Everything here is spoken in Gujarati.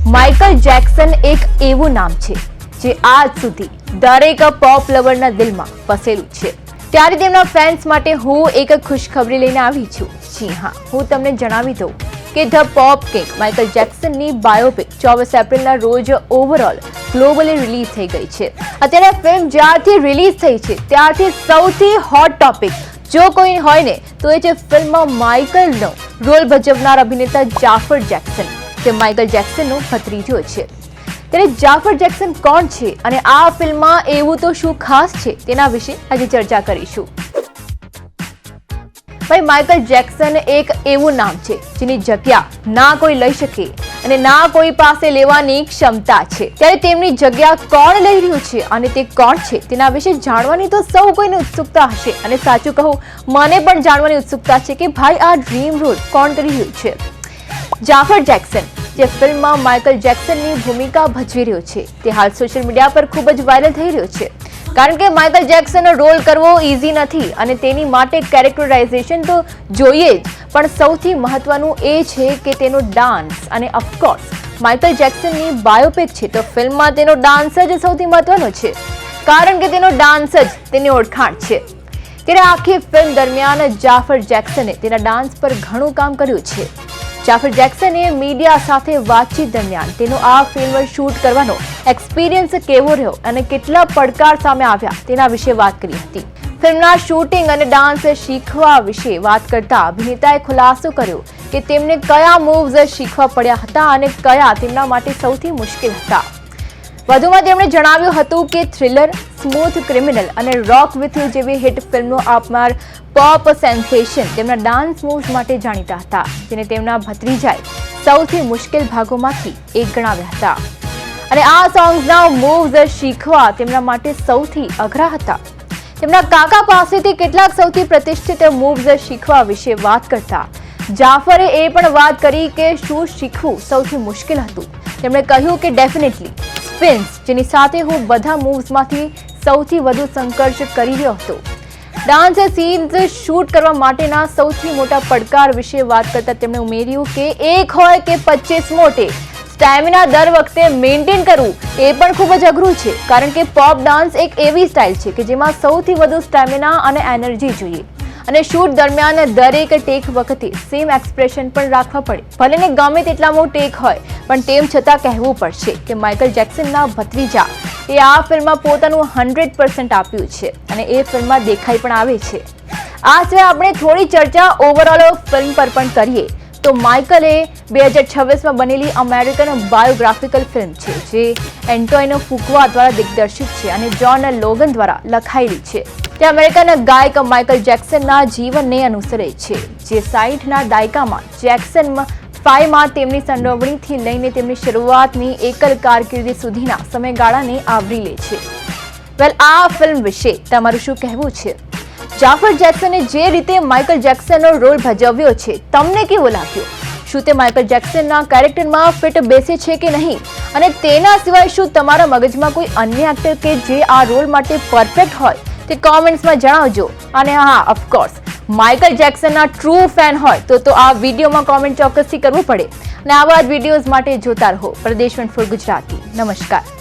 માઇકલ જેક્સન એક એવું નામ છે જે આજ સુધી દરેક પોપ લવરના દિલમાં વસેલું છે। ત્યારે તેમના ફેન્સ માટે હું એક ખુશખબરી લઈને આવી છું। જી હા, હું તમને જણાવી દઉં કે ધ પોપ કિંગ માઇકલ જેક્સનની બાયોપિક 24 એપ્રિલના રોજ ઓવરઓલ ગ્લોબલી રિલીઝ થઈ ગઈ છે। અત્યારે ફિલ્મ જ્યારથી રિલીઝ થઈ છે ત્યારથી સૌથી હોટ ટોપિક જો કોઈ હોય ને તો એ છે ફિલ્મમાં માઇકલનો રોલ ભજવનાર અભિનેતા જાફર જેક્સન, જે માઇકલ જેક્સનનો ભત્રીજો છે। ત્યારે જાફર જેક્સન કોણ છે અને આ ફિલ્મમાં એવું તો શું ખાસ છે તેના વિશે આજે ચર્ચા કરીશું। ભાઈ, માઇકલ જેક્સન એક એવું નામ છે જેની જગ્યા ના કોઈ લઈ શકે અને ના કોઈ પાસે લેવાની ક્ષમતા છે। ત્યારે તેમની જગ્યા કોણ લઈ રહ્યું છે અને તે કોણ છે તેના વિશે જાણવાની તો સૌ કોઈને ઉત્સુકતા હશે અને સાચું કહું, મને પણ જાણવાની ઉત્સુકતા છે કે ભાઈ આ ડ્રીમ રોલ કોણ કરી રહ્યું છે। જાફર જેક્સન, જે ફિલ્મમાં માઇકલ જેક્સનની ભૂમિકા ભજવી રહ્યો છે, તે હાલ સોશિયલ મીડિયા પર ખૂબ જ વાયરલ થઈ રહ્યો છે। કારણ કે માઇકલ જેક્સનનો રોલ કરવો ઇઝી નથી અને તેની માટે કેરેક્ટરાઇઝેશન તો જોઈએ જ, પણ સૌથી મહત્વનું એ છે કે તેનો ડાન્સ। અને ઓફકોર્સ માઇકલ જેક્સનની બાયોપિક છે તો ફિલ્મમાં તેનો ડાન્સ જ સૌથી મહત્વનો છે, કારણ કે તેનો ડાન્સ જ તેની ઓળખાણ છે। ત્યારે આખી ફિલ્મ દરમિયાન જાફર જેક્સને તેના ડાન્સ પર ઘણું કામ કર્યું છે। જાફર જેક્સને મીડિયા સાથે વાતચીત દરમિયાન તેનો આ ફિલ્મ શૂટ કરવાનો એક્સપિરિયન્સ કેવો રહ્યો અને કેટલા પડકાર સામે આવ્યા તેના વિશે વાત કરી હતી। ફિલ્મના શૂટિંગ અને ડાન્સ શીખવા વિશે વાત કરતા અભિનેતાએ ખુલાસો કર્યો કે તેમને કયા મૂવ્સ શીખવા પડ્યા હતા અને કયા તેમના માટે સૌથી મુશ્કેલ હતા। વધુમાં તેમણે જણાવ્યું હતું કે થ્રિલર, સ્મૂથ ક્રિમિનલ અને રોક વિથ યુ જેવી હિટ ફિલ્મો આપનાર પોપ સેન્સેશન તેમના ડાન્સ મૂવ્સ માટે જાણીતા હતા, જેને તેમના ભત્રીજાએ સૌથી મુશ્કેલ ભાગોમાંથી એક ગણાવ્યા હતા। અને આ સોંગ્સના મૂવ્સ શીખવા તેમના માટે સૌથી અઘરા હતા। તેમના કાકા પાસેથી કેટલાક સૌથી પ્રતિષ્ઠિત મૂવ્સ શીખવા વિશે વાત કરતા જાફરે એ પણ વાત કરી કે શું શીખવું સૌથી મુશ્કેલ હતું। તેમણે કહ્યું કે ડેફિનેટલી સ્પિન્સ, જેની સાથે હું બધા મૂવ્સમાંથી સૌથી વધુ સંઘર્ષ કરી રહ્યો હતો। ડાન્સ સીન્સ શૂટ કરવા માટેના સૌથી મોટા પડકાર વિશે વાત કરતા તેમણે ઉમેર્યું કે એક હોય કે 25મો ટેક, સ્ટેમિના દર વખતે મેન્ટેન કરવું એ પણ ખૂબ જ અઘરું છે, કારણ કે પોપ ડાન્સ એક એવી સ્ટાઇલ છે કે જેમાં સૌથી વધુ સ્ટેમિના અને એનર્જી જોઈએ અને શૂટ દરમિયાન દરેક ટેક વખતે સેમ એક્સપ્રેશન પણ રાખવા પડે। ભલે ને ગમે તેટલામો ટેક હોય પણ તેમ છતાં કહેવું પડશે કે માઇકલ જેક્સનના ભત્રીજા એ આ ફિલ્મમાં પોતાનું 100% આપ્યું છે અને એ ફિલ્મમાં દેખાઈ પણ આવે છે। આ સિવાય આપણે થોડી ચર્ચા ઓવરઓલ ફિલ્મ પર પણ કરીએ તો માઇકલે 2026માં બનેલી અમેરિકન બાયોગ્રાફિકલ ફિલ્મ છે, જે એન્ટોનિયો ફુકવા દ્વારા દિગ્દર્શિત છે અને જ્હોન લોગન દ્વારા લખાયેલી છે। તે અમેરિકન ગાયક માઇકલ જેક્સનના જીવનને અનુસરે છે, જે 60ના દાયકામાં જેક્સન 5માં તેમની સંડોવણીથી લઈને તેમની શરૂઆતની એકલ કારકિર્દી સુધીના સમયગાળાને આવરી લે છે। વેલ, આ ફિલ્મ વિશે તમારું શું કહેવું છે? જાફર જેક્સને જે રીતે માઇકલ જેક્સનનો રોલ ભજવ્યો છે, તમને કેવો લાગ્યો? શું તે માઇકલ જેક્સનના કેરેક્ટરમાં ફિટ બેસે છે કે નહીં? અને તેના સિવાય શું તમારા મગજમાં કોઈ અન્ય એક્ટર કે જે આ રોલ માટે પરફેક્ટ હોય તે કોમેન્ટ્સમાં જણાવજો। અને હા, ઓફકોર્સ માઇકલ જેક્સનના ટ્રુ ફેન હોય તો આ વિડીયોમાં કોમેન્ટ ચોક્કસથી કરવું પડે અને આવા જ વિડીયોઝ માટે જોતા રહો પ્રદેશ 24 ગુજરાતી। નમસ્કાર।